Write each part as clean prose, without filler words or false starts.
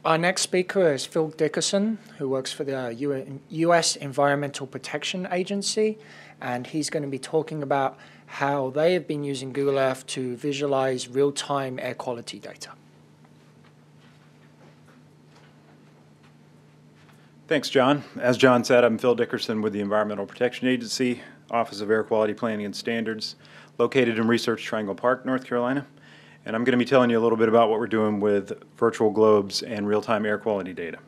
Our next speaker is Phillip Dickerson, who works for the US Environmental Protection Agency, and he's going to be talking about how they have been using Google Earth to visualize real-time air quality data. Thanks, John. As John said, I'm Phil Dickerson with the Environmental Protection Agency, Office of Air Quality Planning and Standards, located in Research Triangle Park, North Carolina. And I'm going to be telling you a little bit about what we're doing with virtual globes and real-time air quality data.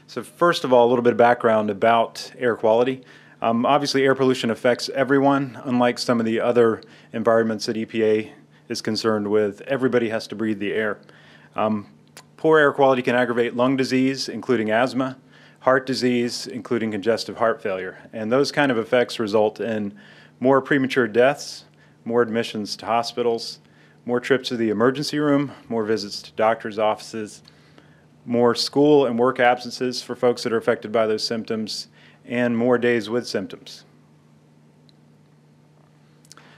So first of all, a little bit of background about air quality. Obviously, air pollution affects everyone. Unlike some of the other environments that EPA is concerned with, everybody has to breathe the air. Poor air quality can aggravate lung disease, including asthma, heart disease, including congestive heart failure. And those kind of effects result in more premature deaths, more admissions to hospitals, more trips to the emergency room, more visits to doctors' offices, more school and work absences for folks that are affected by those symptoms, and more days with symptoms.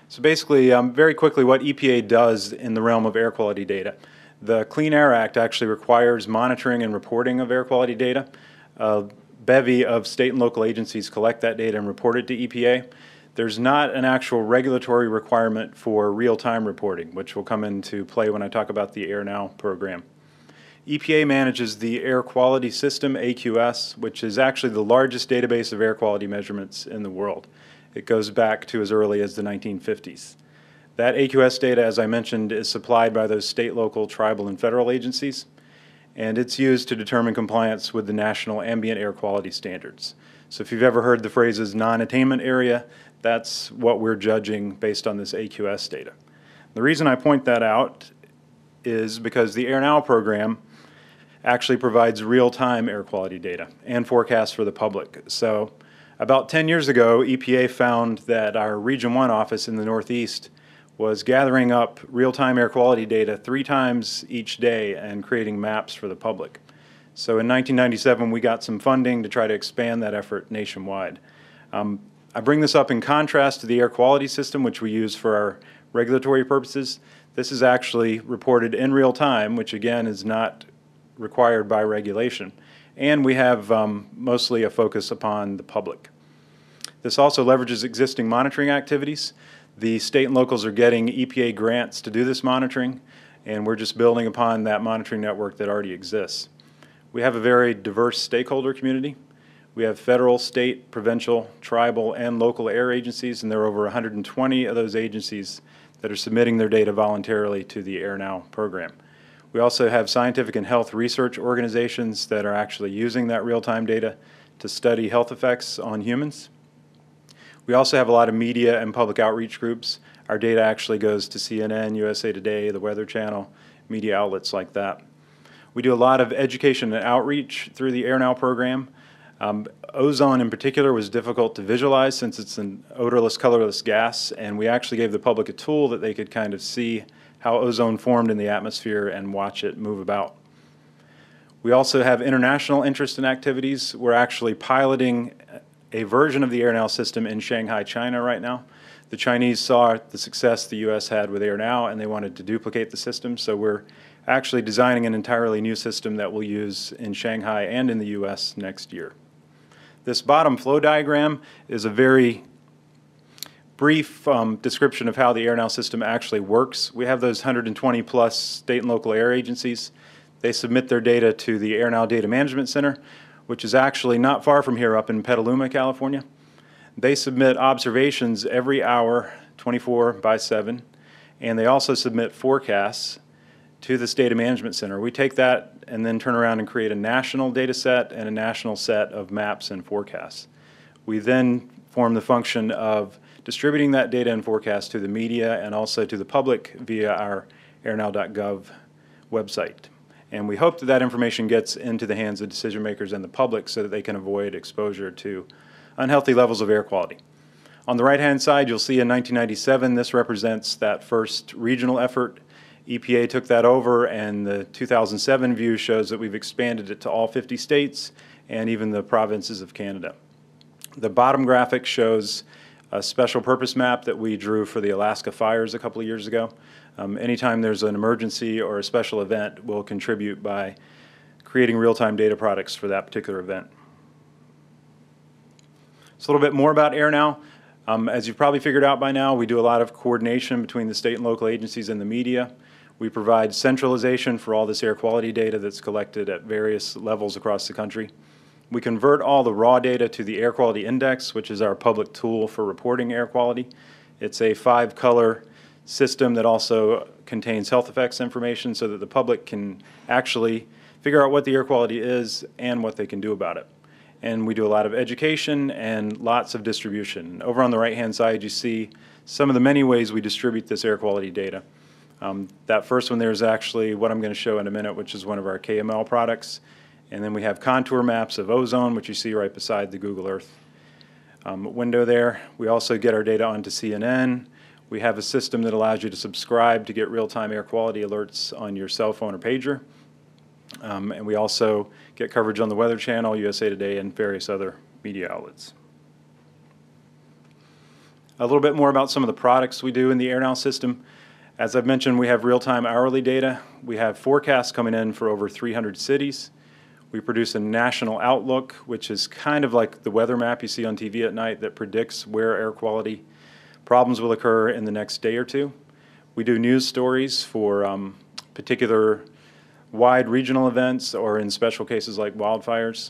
So basically, very quickly, what EPA does in the realm of air quality data. The Clean Air Act actually requires monitoring and reporting of air quality data. A bevy of state and local agencies collect that data and report it to EPA. There's not an actual regulatory requirement for real-time reporting, which will come into play when I talk about the Air Now program. EPA manages the Air Quality System, AQS, which is actually the largest database of air quality measurements in the world. It goes back to as early as the 1950s. That AQS data, as I mentioned, is supplied by those state, local, tribal, and federal agencies, and it's used to determine compliance with the national ambient air quality standards. So if you've ever heard the phrases non-attainment area, that's what we're judging based on this AQS data. The reason I point that out is because the Air Now program actually provides real-time air quality data and forecasts for the public. So about 10 years ago, EPA found that our Region 1 office in the Northeast was gathering up real-time air quality data 3 times each day and creating maps for the public. So in 1997, we got some funding to try to expand that effort nationwide. I bring this up in contrast to the air quality system, which we use for our regulatory purposes. This is actually reported in real time, which again is not required by regulation. And we have mostly a focus upon the public. This also leverages existing monitoring activities. The state and locals are getting EPA grants to do this monitoring, and we're just building upon that monitoring network that already exists. We have a very diverse stakeholder community. We have federal, state, provincial, tribal, and local air agencies, and there are over 120 of those agencies that are submitting their data voluntarily to the Air Now program. We also have scientific and health research organizations that are actually using that real-time data to study health effects on humans. We also have a lot of media and public outreach groups. Our data actually goes to CNN, USA Today, the Weather Channel, media outlets like that. We do a lot of education and outreach through the Air Now program. Ozone in particular was difficult to visualize since it's an odorless, colorless gas, and we actually gave the public a tool that they could kind of see how ozone formed in the atmosphere and watch it move about. We also have international interest in activities. We're actually piloting a version of the Air Now system in Shanghai, China right now. The Chinese saw the success the US had with Air Now and they wanted to duplicate the system, so we're actually designing an entirely new system that we'll use in Shanghai and in the US next year. This bottom flow diagram is a very brief description of how the Air Now system actually works. We have those 120 plus state and local air agencies. They submit their data to the Air Now Data Management Center, which is actually not far from here up in Petaluma, California. They submit observations every hour, 24/7, and they also submit forecasts to this Data Management Center. We take that and then turn around and create a national data set and a national set of maps and forecasts. We then form the function of distributing that data and forecast to the media and also to the public via our airnow.gov website. And we hope that that information gets into the hands of decision makers and the public so that they can avoid exposure to unhealthy levels of air quality. On the right-hand side, you'll see in 1997, this represents that first regional effort. EPA took that over, and the 2007 view shows that we've expanded it to all 50 states and even the provinces of Canada. The bottom graphic shows a special purpose map that we drew for the Alaska fires a couple of years ago. Anytime there's an emergency or a special event, we'll contribute by creating real-time data products for that particular event. So a little bit more about AIR now. As you've probably figured out by now, we do a lot of coordination between the state and local agencies and the media. We provide centralization for all this air quality data that's collected at various levels across the country. We convert all the raw data to the Air Quality Index, which is our public tool for reporting air quality. It's a 5-color system that also contains health effects information so that the public can actually figure out what the air quality is and what they can do about it. And we do a lot of education and lots of distribution. Over on the right-hand side, you see some of the many ways we distribute this air quality data. That first one there is actually what I'm going to show in a minute, which is one of our KML products. And then we have contour maps of ozone, which you see right beside the Google Earth window there. We also get our data onto CNN. We have a system that allows you to subscribe to get real-time air quality alerts on your cell phone or pager. And we also get coverage on the Weather Channel, USA Today, and various other media outlets. A little bit more about some of the products we do in the AirNow system. As I've mentioned, we have real-time hourly data. We have forecasts coming in for over 300 cities. We produce a national outlook, which is kind of like the weather map you see on TV at night that predicts where air quality problems will occur in the next day or two. We do news stories for particular wide regional events or in special cases like wildfires.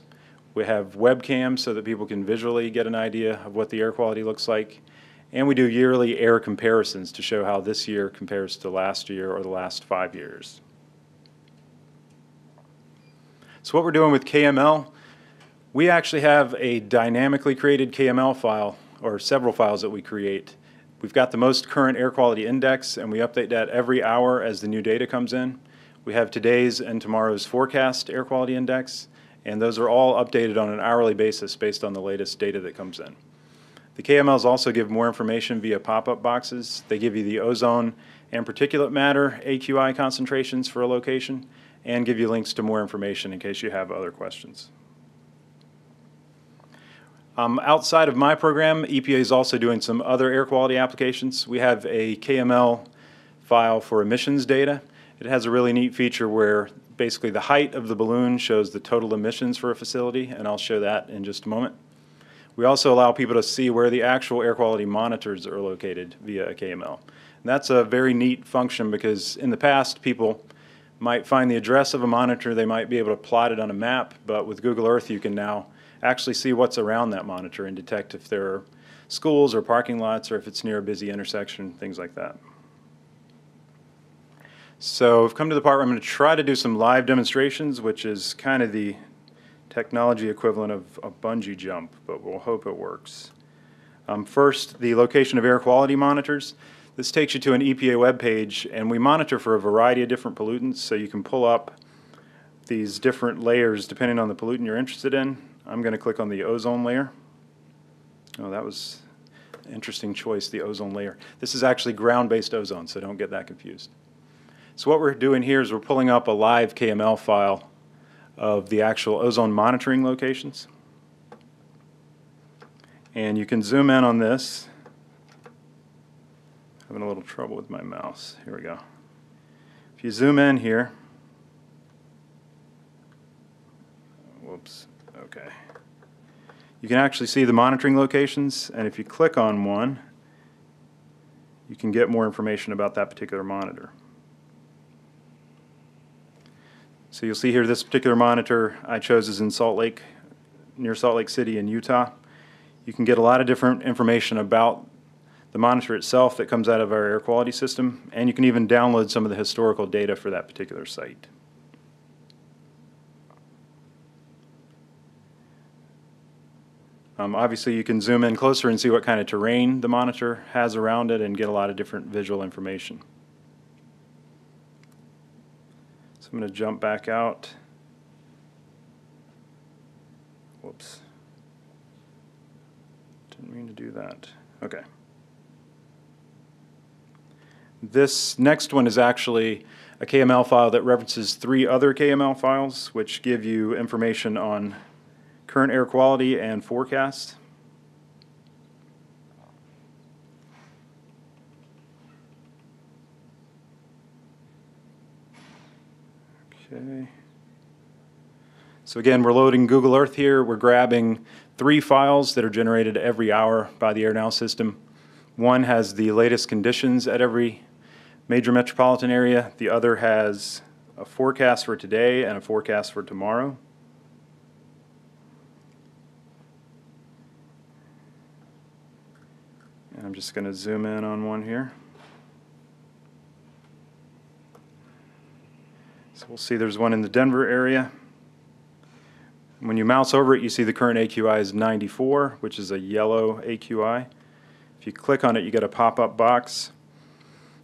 We have webcams so that people can visually get an idea of what the air quality looks like. And we do yearly air comparisons to show how this year compares to last year or the last 5 years. So what we're doing with KML, we actually have a dynamically created KML file, or several files that we create. We've got the most current air quality index, and we update that every hour as the new data comes in. We have today's and tomorrow's forecast air quality index, and those are all updated on an hourly basis based on the latest data that comes in. The KMLs also give more information via pop-up boxes. They give you the ozone and particulate matter AQI concentrations for a location, and give you links to more information in case you have other questions. Outside of my program, EPA is also doing some other air quality applications. We have a KML file for emissions data. It has a really neat feature where basically the height of the balloon shows the total emissions for a facility, and I'll show that in just a moment. We also allow people to see where the actual air quality monitors are located via a KML. And that's a very neat function because in the past people might find the address of a monitor, they might be able to plot it on a map, but with Google Earth you can now actually see what's around that monitor and detect if there are schools or parking lots or if it's near a busy intersection, things like that. So I've come to the part where I'm going to try to do some live demonstrations, which is kind of the technology equivalent of a bungee jump, but we'll hope it works. First, the location of air quality monitors. This takes you to an EPA webpage, and we monitor for a variety of different pollutants, so you can pull up these different layers depending on the pollutant you're interested in. I'm going to click on the ozone layer. Oh, that was an interesting choice, the ozone layer. This is actually ground-based ozone, so don't get that confused. So what we're doing here is we're pulling up a live KML file of the actual ozone monitoring locations. And you can zoom in on this. Having a little trouble with my mouse. Here we go. If you zoom in here, whoops, okay. You can actually see the monitoring locations, and if you click on one, you can get more information about that particular monitor. So you'll see here this particular monitor I chose is in Salt Lake, near Salt Lake City in Utah. You can get a lot of different information about the monitor itself that comes out of our air quality system, and you can even download some of the historical data for that particular site. Obviously you can zoom in closer and see what kind of terrain the monitor has around it and get a lot of different visual information. So I'm going to jump back out. Whoops. Didn't mean to do that. Okay. This next one is actually a KML file that references 3 other KML files which give you information on current air quality and forecast. Okay. So again, we're loading Google Earth here. We're grabbing 3 files that are generated every hour by the AirNow system. One has the latest conditions at every major metropolitan area. The other has a forecast for today and a forecast for tomorrow. And I'm just going to zoom in on one here. So we'll see there's one in the Denver area. When you mouse over it, you see the current AQI is 94, which is a yellow AQI. If you click on it, you get a pop-up box.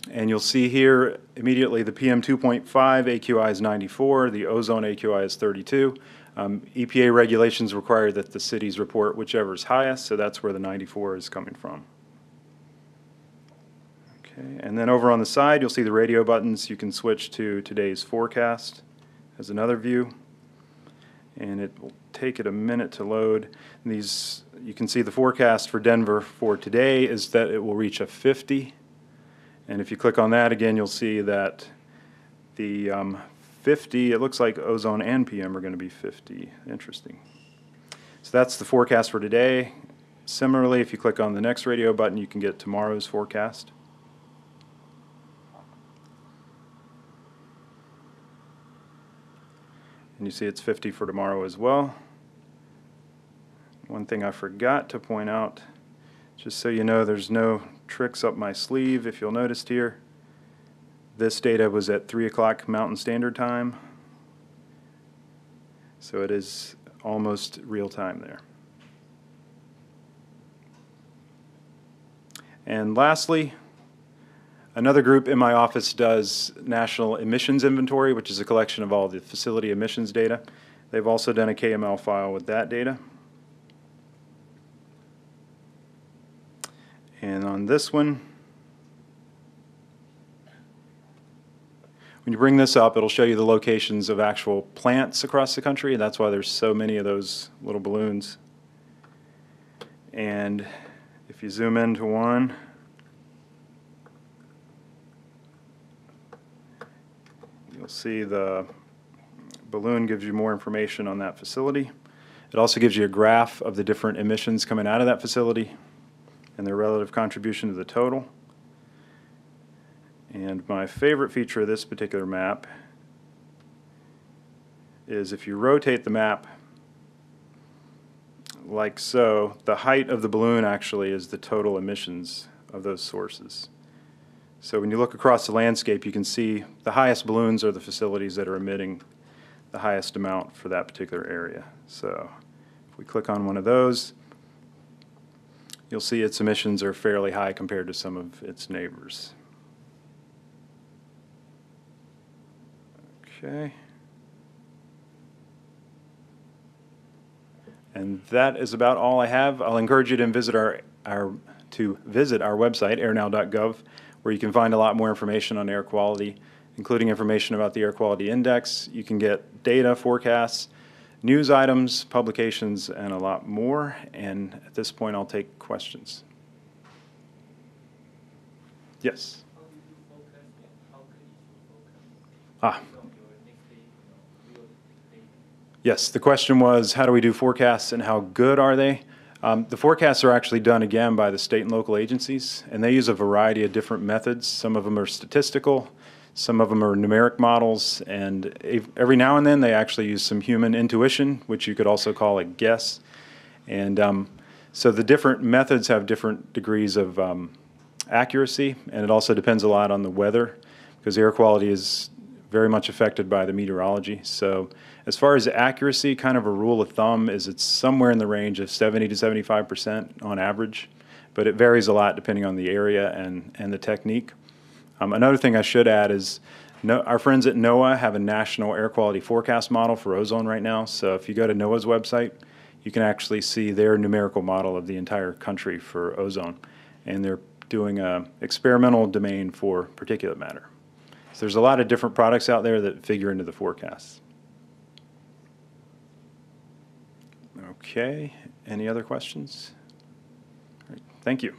And you'll see here immediately the PM 2.5 AQI is 94, the ozone AQI is 32. EPA regulations require that the cities report whichever is highest, so that's where the 94 is coming from. Okay, and then over on the side, you'll see the radio buttons. You can switch to today's forecast as another view. And it will take it a minute to load. And these, you can see the forecast for Denver for today is that it will reach a 50. And if you click on that again, you'll see that the 50, it looks like ozone and PM are going to be 50. Interesting. So that's the forecast for today. Similarly, if you click on the next radio button, you can get tomorrow's forecast. And you see it's 50 for tomorrow as well. One thing I forgot to point out, just so you know, there's no tricks up my sleeve. If you'll notice here, this data was at 3 o'clock Mountain Standard Time. So it is almost real time there. And lastly, another group in my office does National Emissions Inventory, which is a collection of all the facility emissions data. They've also done a KML file with that data. And on this one, when you bring this up, it'll show you the locations of actual plants across the country, and that's why there's so many of those little balloons. And if you zoom into one, you'll see the balloon gives you more information on that facility. It also gives you a graph of the different emissions coming out of that facility and their relative contribution to the total. And my favorite feature of this particular map is if you rotate the map like so, the height of the balloon actually is the total emissions of those sources. So when you look across the landscape, you can see the highest balloons are the facilities that are emitting the highest amount for that particular area. So if we click on one of those, you'll see its emissions are fairly high compared to some of its neighbors. Okay. And that is about all I have. I'll encourage you to visit our website, airnow.gov, where you can find a lot more information on air quality, including information about the Air Quality Index. You can get data, forecasts, news items, publications, and a lot more. And at this point, I'll take questions. Yes? How do you focus and how can you focus? Ah. From your next day, real data. Yes, the question was, how do we do forecasts and how good are they? The forecasts are actually done again by the state and local agencies, and they use a variety of different methods. Some of them are statistical, some of them are numeric models, and every now and then they actually use some human intuition, which you could also call a guess. And so the different methods have different degrees of accuracy, and it also depends a lot on the weather, because air quality is very much affected by the meteorology. So as far as accuracy, kind of a rule of thumb is it's somewhere in the range of 70 to 75% on average, but it varies a lot depending on the area and the technique. Another thing I should add is our friends at NOAA have a national air quality forecast model for ozone right now. So if you go to NOAA's website, you can actually see their numerical model of the entire country for ozone. And they're doing an experimental domain for particulate matter. So there's a lot of different products out there that figure into the forecasts. Okay, any other questions? All right, thank you.